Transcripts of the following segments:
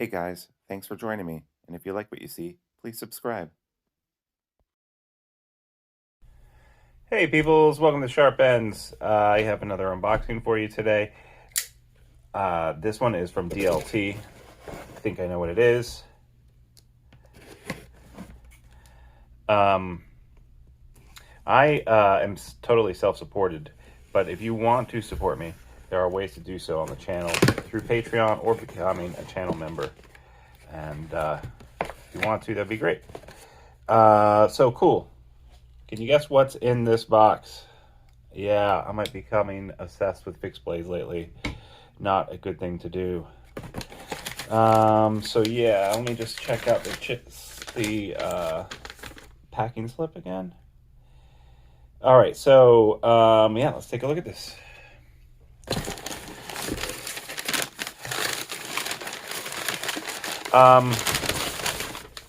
Hey guys, thanks for joining me, and if you like what you see, please subscribe. Hey peoples, welcome to Sharp Ends. I have another unboxing for you today. This one is from DLT. I think I know what it is. I am totally self-supported, but if you want to support me, there are ways to do so on the channel through Patreon or becoming a channel member. And if you want to, that'd be great. So cool. Can you guess what's in this box? Yeah, I might be becoming obsessed with fixed blades lately. Not a good thing to do. So yeah, let me just check out the packing slip again. All right, so yeah, let's take a look at this.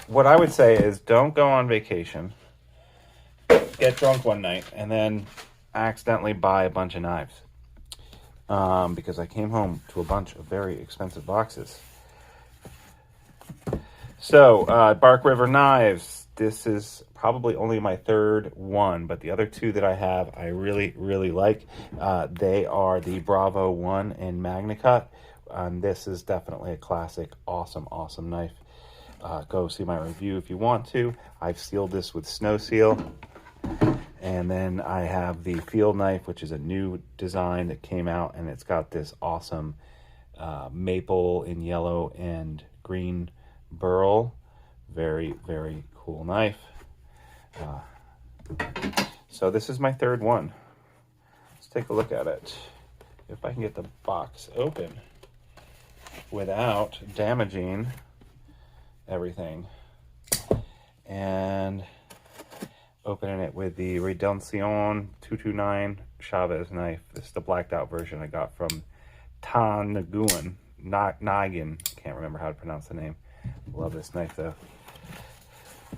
What I would say is don't go on vacation, get drunk one night, and then accidentally buy a bunch of knives. Because I came home to a bunch of very expensive boxes. So, Bark River knives. This is probably only my third one, but the other two that I have, I really, really like. They are the Bravo 1 and Magnacut. This is definitely a classic, awesome, awesome knife. Go see my review if you want to. I've sealed this with Snow Seal. And then I have the field knife, which is a new design that came out, and it's got this awesome maple in yellow and green burl. Very, very cool knife. So this is my third one. Let's take a look at it. If I can get the box open without damaging everything. And opening it with the Redencion 229 Chavez knife. This is the blacked out version I got from Naguin. Can't remember how to pronounce the name. Love this knife though.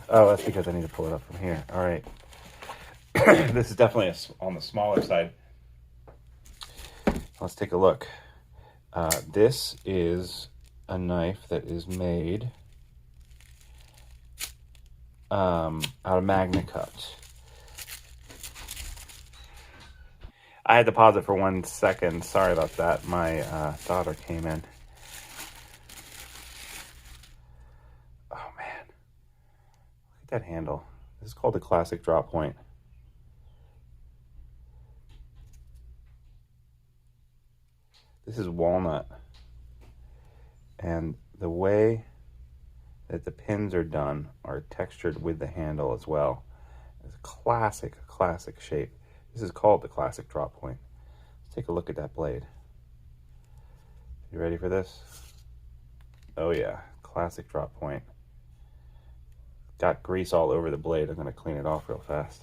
Oh, that's because I need to pull it up from here. All right. This is definitely on the smaller side. Let's take a look. This is a knife that is made out of Magnacut. I had to pause it for 1 second. Sorry about that. My daughter came in. Oh man, look at that handle. This is called the Classic Drop Point. This is walnut, and the way that the pins are done are textured with the handle as well. It's a classic shape. This is called the Classic Drop Point. Let's take a look at that blade. You ready for this? Oh yeah, Classic Drop Point. Got grease all over the blade. I'm gonna clean it off real fast.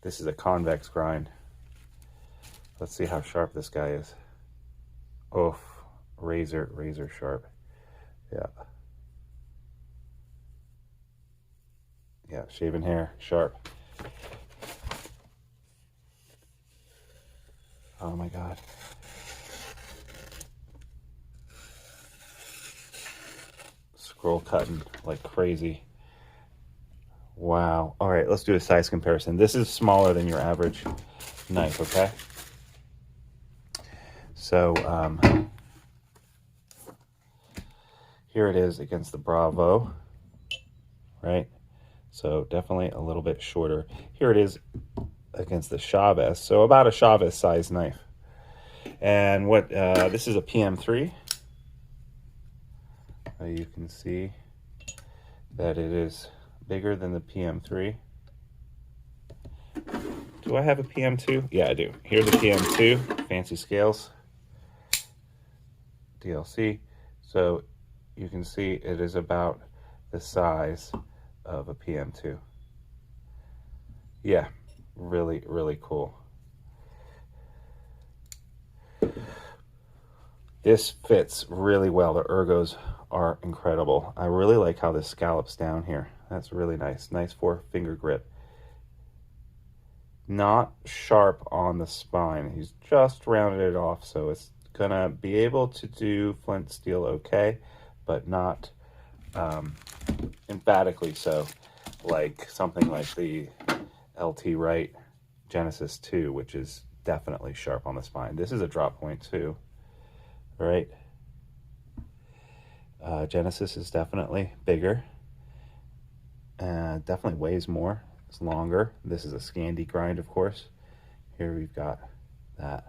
This is a convex grind. Let's see how sharp this guy is. Oh, razor sharp. Yeah. Yeah, shaven hair, sharp. Oh my God. Scroll cutting like crazy. Wow. All right, let's do a size comparison. This is smaller than your average knife, okay? So here it is against the Bravo, right? So definitely a little bit shorter. Here it is against the Chavez. So about a Chavez size knife. And what this is a PM3. You can see that it is bigger than the PM3. Do I have a PM2? Yeah, I do. Here's a PM2, fancy scales. DLC. So you can see it is about the size of a PM2. Yeah, really, really cool. This fits really well. The ergos are incredible. I really like how this scallops down here. That's really nice. Nice 4-finger grip. Not sharp on the spine. He's just rounded it off so it gonna be able to do flint steel okay, but not emphatically so, like something like the LT Wright Genesis 2, which is definitely sharp on the spine. This is a drop point too, right? Genesis is definitely bigger. Definitely weighs more. It's longer. This is a Scandi grind, of course. Here we've got that.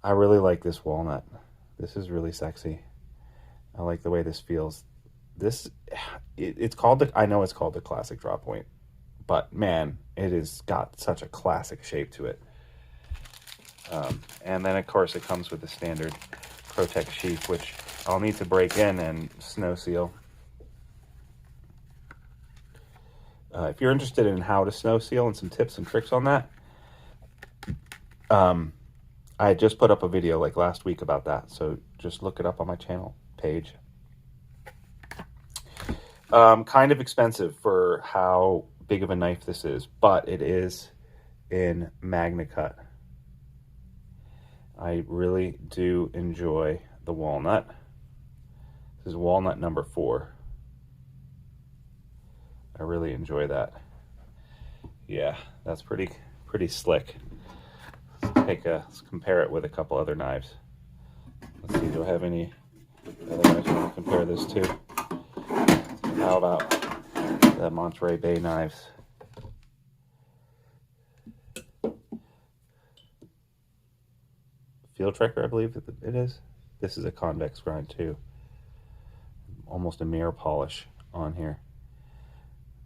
I really like this walnut. This is really sexy. I like the way this feels. It's called the, I know it's called the classic drop point, but man, it has got such a classic shape to it. And then of course it comes with the standard Protect sheath, which I'll need to break in and snow seal. If you're interested in how to snow seal and some tips and tricks on that, I just put up a video like last week about that, so just look it up on my channel page. Kind of expensive for how big of a knife this is, but it is in Magnacut. I really do enjoy the walnut. This is walnut number 4. I really enjoy that. Yeah, that's pretty slick. Let's compare it with a couple other knives. Let's see, do I have any other knives I want to compare this to? How about the Monterey Bay knives? Field Trekker, I believe it is. This is a convex grind too. Almost a mirror polish on here.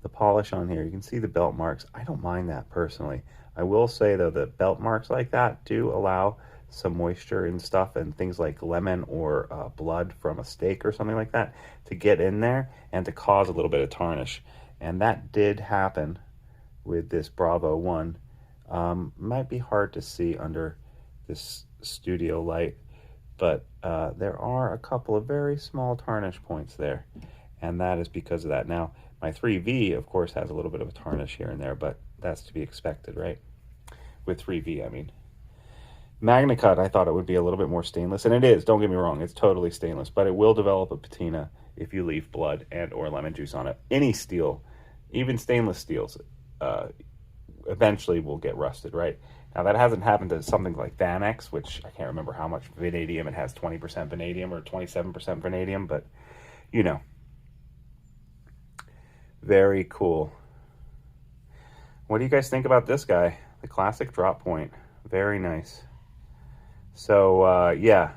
The polish on here, you can see the belt marks. I don't mind that personally. I will say though that belt marks like that do allow some moisture and stuff and things like lemon or blood from a steak or something like that to get in there and to cause a little bit of tarnish. And that did happen with this Bravo 1. Might be hard to see under this studio light, but there are a couple of very small tarnish points there, and that is because of that. Now, my 3V, of course, has a little bit of a tarnish here and there, but that's to be expected, right? With 3V, I mean. Magnacut, I thought it would be a little bit more stainless, and it is, don't get me wrong, it's totally stainless, but it will develop a patina if you leave blood and or lemon juice on it. Any steel, even stainless steels, eventually will get rusted, right? Now, that hasn't happened to something like Vanex, which I can't remember how much vanadium it has, 20% vanadium or 27% vanadium, but, you know. Very cool. What do you guys think about this guy? The classic drop point. Very nice. So, yeah.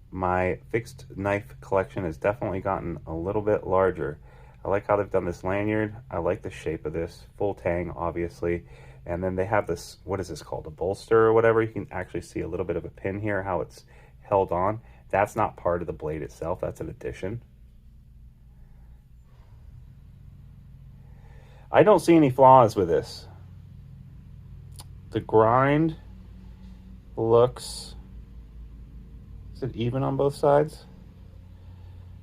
My fixed knife collection has definitely gotten a little bit larger. I like how they've done this lanyard. I like the shape of this. Full tang, obviously. And then they have this, what is this called? A bolster or whatever. You can actually see a little bit of a pin here, how it's held on. That's not part of the blade itself. That's an addition. I don't see any flaws with this. The grind looks... Is it even on both sides?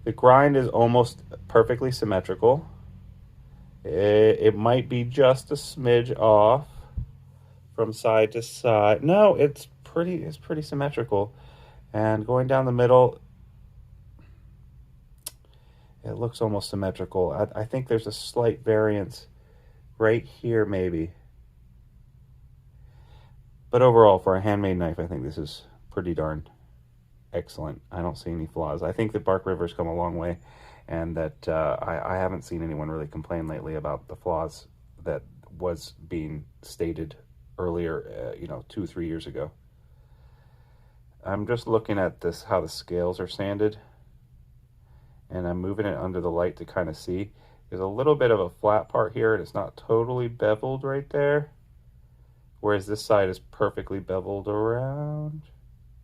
The grind is almost perfectly symmetrical. It might be just a smidge off from side to side. No, it's pretty symmetrical. And going down the middle, it looks almost symmetrical. I think there's a slight variance right here, maybe. But overall, for a handmade knife, I think this is pretty darn excellent. I don't see any flaws. I think that Bark River's come a long way, and that I haven't seen anyone really complain lately about the flaws that was being stated earlier, 2-3 years ago. I'm just looking at this, how the scales are sanded, and I'm moving it under the light to kind of see. There's a little bit of a flat part here, and it's not totally beveled right there, whereas this side is perfectly beveled around.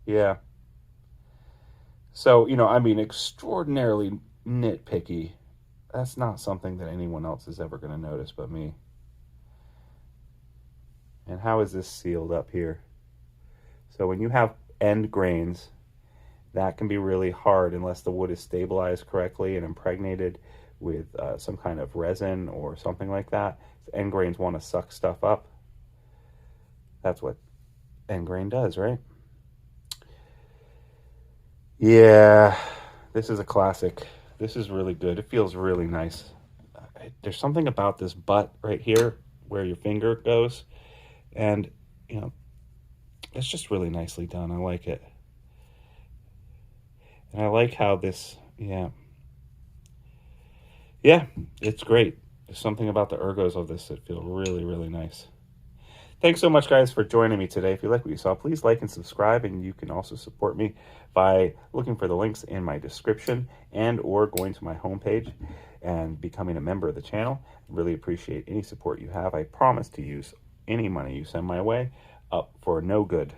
Yeah. So, I mean, extraordinarily nitpicky. That's not something that anyone else is ever going to notice but me. And how is this sealed up here? So when you have end grains, that can be really hard unless the wood is stabilized correctly and impregnated with some kind of resin or something like that. End grains want to suck stuff up. That's what end grain does, right? Yeah, this is a classic. This is really good. It feels really nice. There's something about this butt right here where your finger goes, and you know, it's just really nicely done. I like it. And I like how this, yeah, it's great. There's something about the ergos of this that feel really, really nice. Thanks so much, guys, for joining me today. If you like what you saw, please like and subscribe, and you can also support me by looking for the links in my description and or going to my homepage and becoming a member of the channel. Really appreciate any support you have. I promise to use any money you send my way up for no good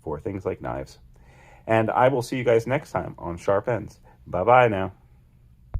for things like knives. And I will see you guys next time on Sharp Ends. Bye-bye now.